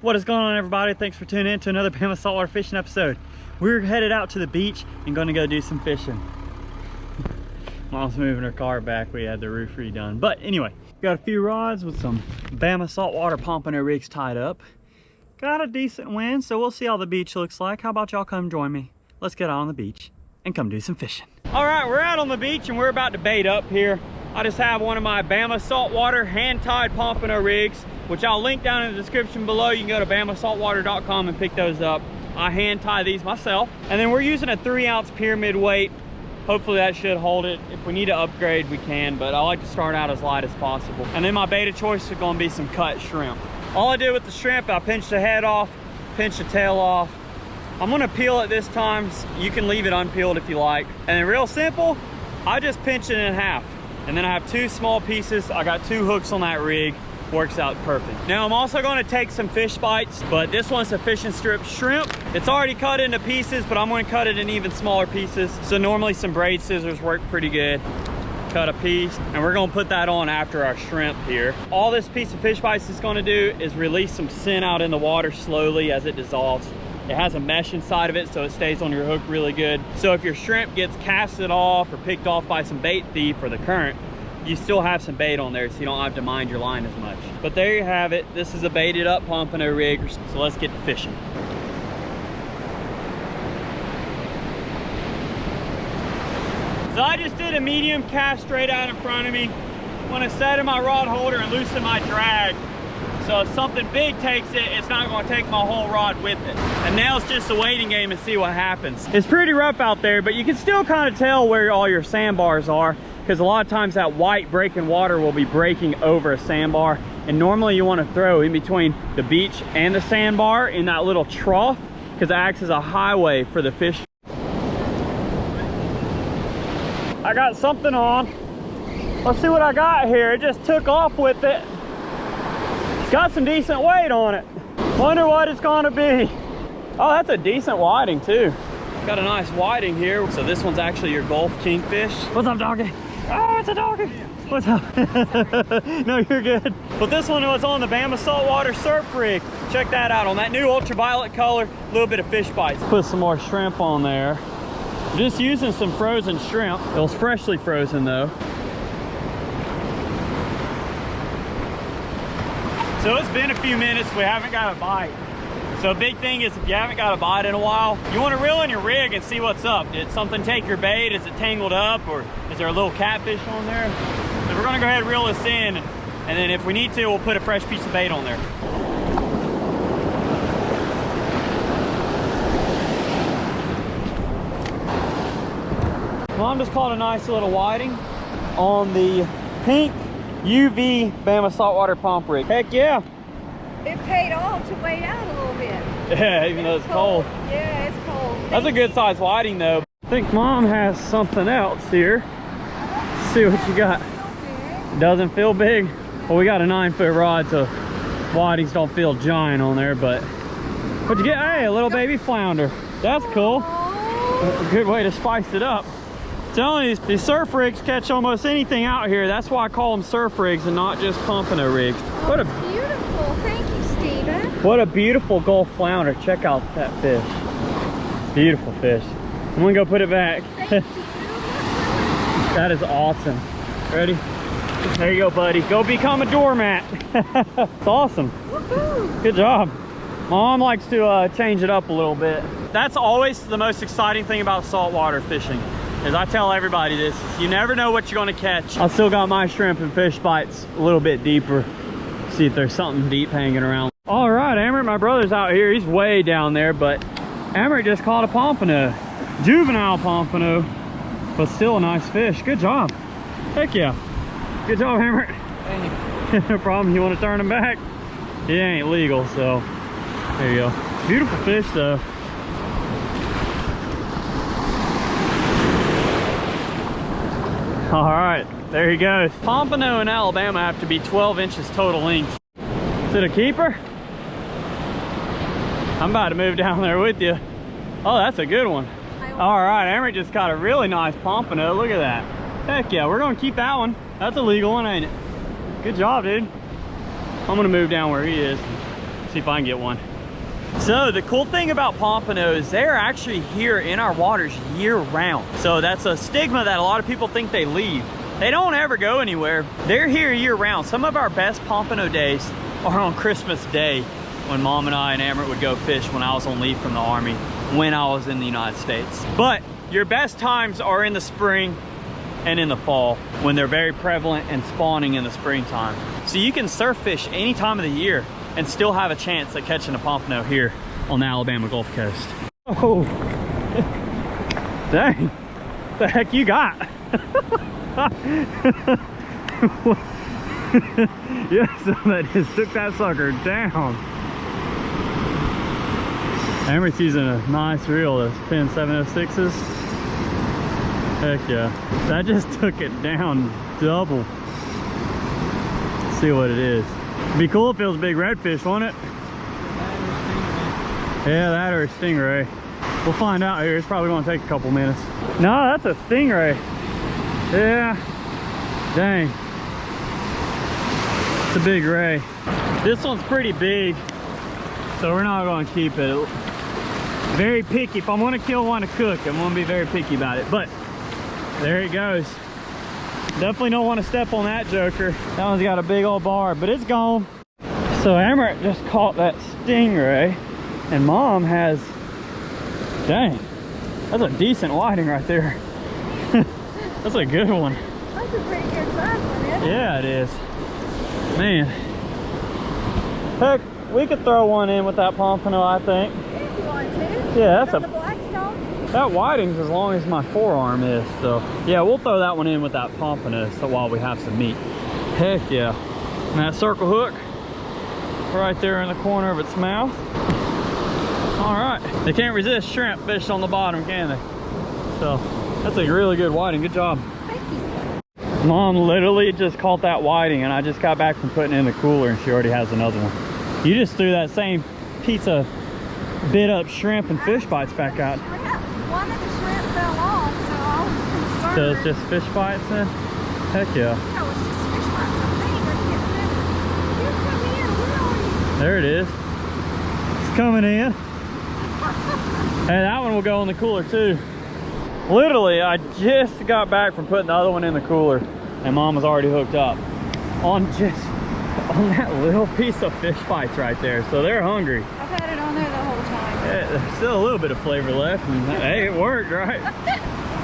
What is going on, everybody? Thanks for tuning in to another Bama Saltwater fishing episode. We're headed out to the beach and going to go do some fishing. Mom's moving her car back. We had the roof redone. But anyway, got a few rods with some Bama Saltwater pompano rigs tied up. Got a decent wind, so we'll see how the beach looks like. How about y'all come join me? Let's get out on the beach and come do some fishing. All right, we're out on the beach and we're about to bait up here. I just have one of my Bama Saltwater hand-tied pompano rigs, which I'll link down in the description below. You can go to bamasaltwater.com and pick those up. I hand tie these myself. And then we're using a 3-ounce pyramid weight. Hopefully that should hold it. If we need to upgrade, we can, but I like to start out as light as possible. And then my bait of choice is gonna be some cut shrimp. All I did with the shrimp, I pinched the head off, pinched the tail off. I'm gonna peel it this time. You can leave it unpeeled if you like. And then real simple, I just pinch it in half. And then I have 2 small pieces. I got 2 hooks on that rig. Works out perfect. Now I'm also going to take some fish bites, but this one's a fishing strip shrimp. It's already cut into pieces, but I'm going to cut it in even smaller pieces. So normally some braid scissors work pretty good. Cut a piece, and we're going to put that on after our shrimp here. All this piece of fish bites is going to do is release some scent out in the water slowly as it dissolves. It has a mesh inside of it, so it stays on your hook really good. So if your shrimp gets casted off or picked off by some bait thief or the current, you still have some bait on there, so you don't have to mind your line as much. But there you have it. This is a baited up pompano rig, so let's get to fishing. So I just did a medium cast straight out in front of me. I'm gonna set in my rod holder and loosen my drag. So if something big takes it, it's not gonna take my whole rod with it. And now it's just a waiting game and see what happens. It's pretty rough out there, but you can still kind of tell where all your sandbars are, because a lot of times that white breaking water will be breaking over a sandbar. And normally you want to throw in between the beach and the sandbar in that little trough, because it acts as a highway for the fish. I got something on. Let's see what I got here. It just took off with it. It's got some decent weight on it. Wonder what it's gonna be. Oh, that's a decent whiting too. Got a nice whiting here. So this one's actually your Gulf kingfish. What's up, doggy? Oh, it's a doggy. What's up? No, you're good. But this one was on the Bama Saltwater surf rig. Check that out on that new ultraviolet color. A little bit of fish bites. Put some more shrimp on there. Just using some frozen shrimp. It was freshly frozen though. So it's been a few minutes. We haven't got a bite. So a big thing is if you haven't got a bite in a while, you want to reel in your rig and see what's up. Did something take your bait? Is it tangled up, or is there a little catfish on there? So we're going to go ahead and reel this in, and then if we need to, we'll put a fresh piece of bait on there. Mom just caught a nice little whiting on the pink UV Bama Saltwater pomp rig. Heck yeah. It paid off to wait out a little bit. Yeah, even though it's cold. Yeah, it's cold. That's a good size whiting though. I think Mom has something else here. Let's see what you got. It doesn't feel big. Well, we got a 9-foot rod, so whitings don't feel giant on there, but what'd you get? Hey, a little baby flounder. That's cool. A good way to spice it up. I'm telling you, these surf rigs catch almost anything out here. That's why I call them surf rigs and not just pompano rigs. What a beautiful. Thank you, Steven. What a beautiful Gulf flounder. Check out that fish. Beautiful fish. I'm gonna go put it back. That is awesome. Ready? There you go, buddy. Go become a doormat. It's awesome. Good job. Mom likes to change it up a little bit. That's always the most exciting thing about saltwater fishing. As I tell everybody this, you never know what you're gonna catch. I still got my shrimp and fish bites a little bit deeper. See if there's something deep hanging around. All right, Amrit, my brother's out here. He's way down there, but Amrit just caught a pompano. Juvenile pompano, but still a nice fish. Good job. Heck yeah. Good job, Amrit. Thank you. No problem. You want to turn him back? It ain't legal, so there you go. Beautiful fish though. All right, there he goes. Pompano in Alabama have to be 12 inches total length. Is it a keeper? I'm about to move down there with you. Oh, that's a good one. All right, Amrit just caught a really nice pompano. Look at that. Heck yeah, we're gonna keep that one. That's a legal one, ain't it? Good job, dude. I'm gonna move down where he is. see if I can get one. So the cool thing about pompanos, they're actually here in our waters year round. So that's a stigma that a lot of people think they leave. They don't ever go anywhere. They're here year round. Some of our best pompano days are on Christmas Day, when Mom and I and Amrit would go fish when I was on leave from the Army, when I was in the United States. But your best times are in the spring and in the fall, when they're very prevalent and spawning in the springtime. So you can surf fish any time of the year and still have a chance at catching a pompano here on the Alabama Gulf Coast. Oh, dang, the heck you got? Yes, that just took that sucker down. Amrit's using a nice reel, those Pin 706s. Heck yeah. That just took it down double. Let's see what it is. It'd be cool if it was a big redfish, wouldn't it? Yeah, that or a stingray. We'll find out here. It's probably gonna take a couple minutes. No, that's a stingray. Yeah. Dang. It's a big ray. This one's pretty big, so we're not gonna keep it. Very picky. If I'm gonna kill one to cook, I'm gonna be very picky about it. But there it goes. Definitely don't want to step on that joker. That one's got a big old barb, but it's gone. So Amrit just caught that stingray, and Mom has, dang, that's a decent whiting right there. That's a good one. That's a pretty good size one, isn't it? Yeah, it is. Man. Heck, we could throw one in with that pompano, I think. If you want to. Yeah, that's From the Blackstone. that whiting's as long as my forearm is, so yeah, we'll throw that one in with that pompano so while we have some meat. Heck yeah. And that circle hook right there in the corner of its mouth. All right, they can't resist shrimp fish on the bottom, can they? So that's a really good whiting. Good job. Thank you. Mom literally just caught that whiting, and I just got back from putting it in the cooler, and she already has another one. You just threw that same piece of bit up shrimp and fish bites back out. One of the shrimp fell off, so I was concerned. So it's just fish bites then? Heck yeah. No, it's just fish bites, I think. Here, come in. Where are you? There it is. It's coming in. Hey, that one will go in the cooler too. Literally, I just got back from putting the other one in the cooler, and Mom was already hooked up on that little piece of fish bites right there. So they're hungry. I've had it on there the whole time. Yeah, there's still a little bit of flavor left, and hey, it worked, right?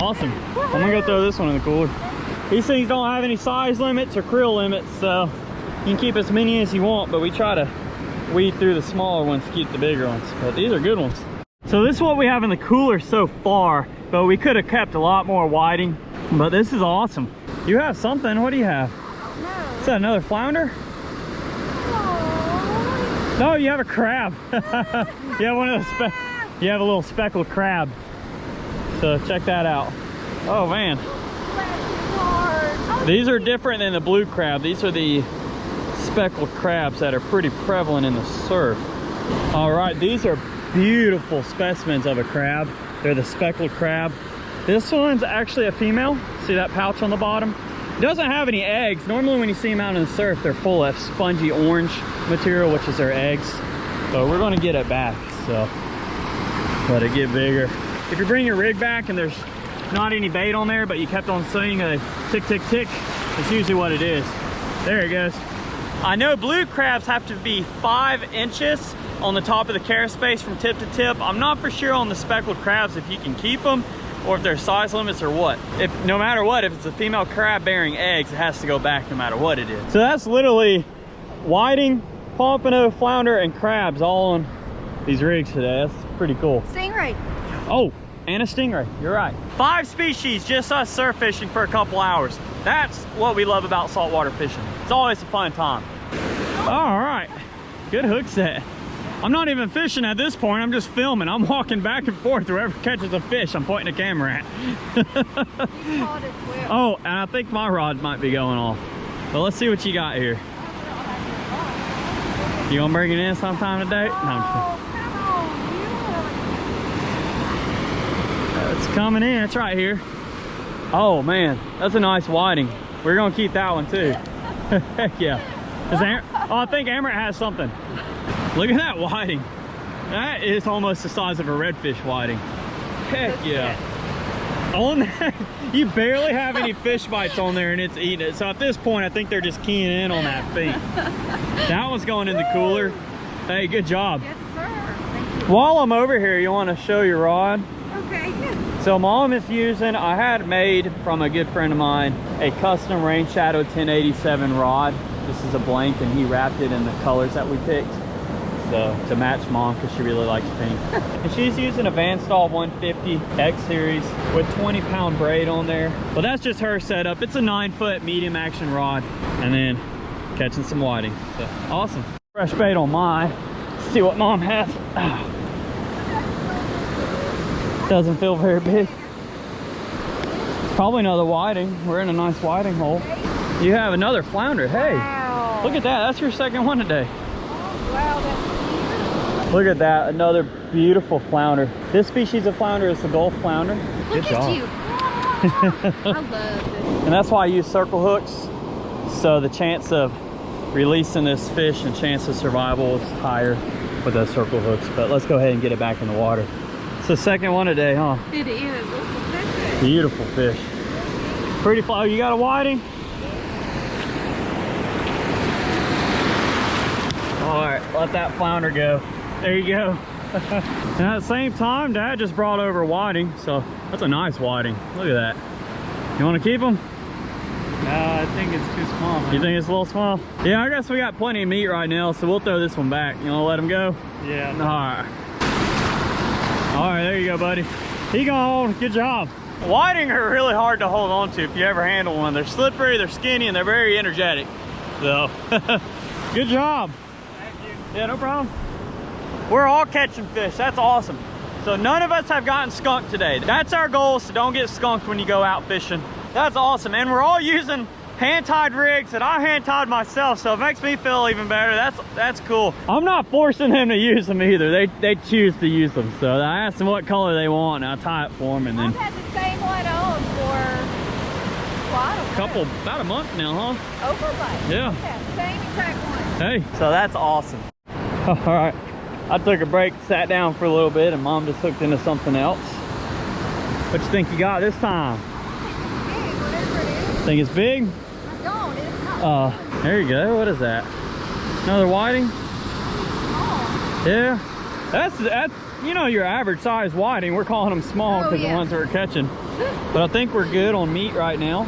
Awesome. I'm gonna go throw this one in the cooler. These things don't have any size limits or krill limits, so you can keep as many as you want, but we try to weed through the smaller ones to keep the bigger ones. But these are good ones. So this is what we have in the cooler so far, but we could have kept a lot more whiting, but this is awesome. You have something. What do you have? No. Is that another flounder? Aww. No, you have a crab. You have one of those you have a little speckled crab. So check that out. Oh man. These are different than the blue crab. These are the speckled crabs that are pretty prevalent in the surf. All right, these are beautiful specimens of a crab. They're the speckled crab. This one's actually a female. See that pouch on the bottom? It doesn't have any eggs. Normally when you see them out in the surf, they're full of spongy orange material, which is their eggs. But we're gonna get it back, so let it get bigger. If you bring your rig back and there's not any bait on there, but you kept on seeing a tick, tick, tick, that's usually what it is. There it goes. I know blue crabs have to be 5 inches on the top of the care space from tip to tip. I'm not for sure on the speckled crabs if you can keep them or if there's size limits or what. No matter what, if it's a female crab bearing eggs, it has to go back no matter what it is. So that's literally whiting, pompano, flounder, and crabs all on these rigs today. That's pretty cool. Stingray. Oh, and a stingray, you're right. 5 species, just us surf fishing for a couple hours. That's what we love about saltwater fishing. It's always a fun time. All right, good hook set. I'm not even fishing at this point, I'm just filming. I'm walking back and forth. Whoever catches a fish, I'm pointing the camera at. Oh, and I think my rod might be going off. But let's see what you got here. You gonna bring it in sometime today? No, I'm kidding. It's coming in, it's right here. Oh man, that's a nice whiting. We're gonna keep that one too. Heck yeah. Oh, I think Amrit has something. Look at that whiting. That is almost the size of a redfish whiting. Heck yeah. On that, you barely have any fish bites on there and it's eating it. So at this point, I think they're just keying in on that feet. That one's going in the cooler. Hey, good job. Yes, sir. Thank you. While I'm over here, you want to show your rod? Okay. So Mom is using, I had made from a good friend of mine, a custom Rain Shadow 1087 rod. This is a blank and he wrapped it in the colors that we picked. So to match Mom because she really likes pink. And she's using a Vanstal 150 X series with 20-pound braid on there. But that's just her setup. It's a 9-foot medium action rod and then catching some whiting. So awesome. Fresh bait on mine. Let's see what Mom has. Doesn't feel very big. Probably another whiting. We're in a nice whiting hole. You have another flounder. Hey, Wow. look at that. That's your second one today. Wow, that's beautiful. Look at that. Another beautiful flounder. This species of flounder is the Gulf flounder. Look Good job. at you. I love this. And that's why I use circle hooks. So the chance of releasing this fish and chance of survival is higher with those circle hooks. But let's go ahead and get it back in the water. It's the second one today, huh? It is. Look at that. Beautiful fish. Pretty fly. You got a whiting? All right, let that flounder go. There you go. And at the same time, Dad just brought over whiting, so that's a nice whiting. Look at that. You want to keep them? No, I think it's too small, man. You think it's a little small? Yeah, I guess we got plenty of meat right now, so we'll throw this one back. You want to let him go? Yeah. All right. All right, there you go, buddy. He gone. Good job. Whiting are really hard to hold on to if you ever handle one. They're slippery, they're skinny, and they're very energetic. So, good job. Thank you. Yeah, no problem. We're all catching fish. That's awesome. So none of us have gotten skunked today. That's our goal, so don't get skunked when you go out fishing. That's awesome. And we're all using hand-tied rigs that I hand-tied myself, so it makes me feel even better. That's cool. I'm not forcing them to use them either. They choose to use them. So I asked them what color they want, and I tie it for them, and then I've had the same one on for about a month now, huh? over a month. Yeah. Same exact one. Hey, so that's awesome. All right, I took a break, sat down for a little bit, and Mom just hooked into something else. What you think you got this time? Big, whatever it is. Think it's big? I don't. It's not. There you go. What is that? Another whiting? small. Yeah. That's you know, your average size whiting. We're calling them small Oh, because yeah. the ones that we're catching. But I think we're good on meat right now.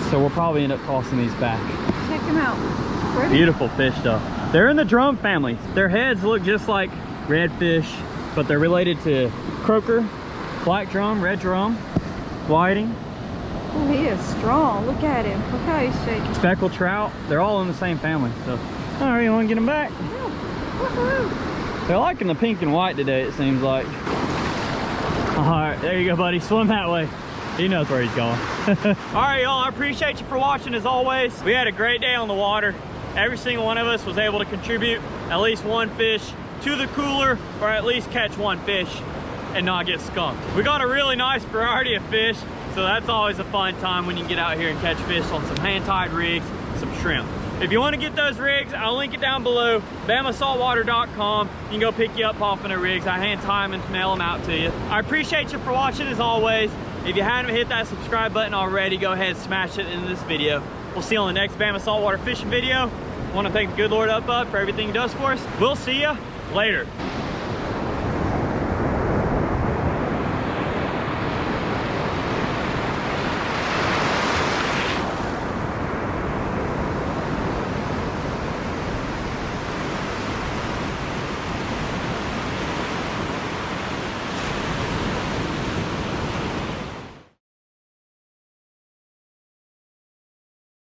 So we'll probably end up tossing these back. Check them out. Pretty. Beautiful fish though. They're in the drum family. Their heads look just like redfish, but they're related to croaker, black drum, red drum, whiting, Oh, he is strong. Look at him. Look how he's shaking. speckled trout. They're all in the same family. So, all right, you want to get them back? Yeah. Woohoo. They're liking the pink and white today, it seems like. All right, there you go, buddy. Swim that way. He knows where he's going. All right, y'all, I appreciate you for watching as always. We had a great day on the water. Every single one of us was able to contribute at least one fish to the cooler, or at least catch one fish and not get skunked. We got a really nice variety of fish, so that's always a fun time when you can get out here and catch fish on some hand-tied rigs, some shrimp. If you want to get those rigs, I'll link it down below, BamaSaltwater.com. You can go pick you up off of the rigs. I hand tie them and mail them out to you. I appreciate you for watching as always. If you haven't hit that subscribe button already, go ahead and smash it in this video. We'll see you on the next Bama Saltwater fishing video. I want to thank the good Lord up for everything he does for us. We'll see you later.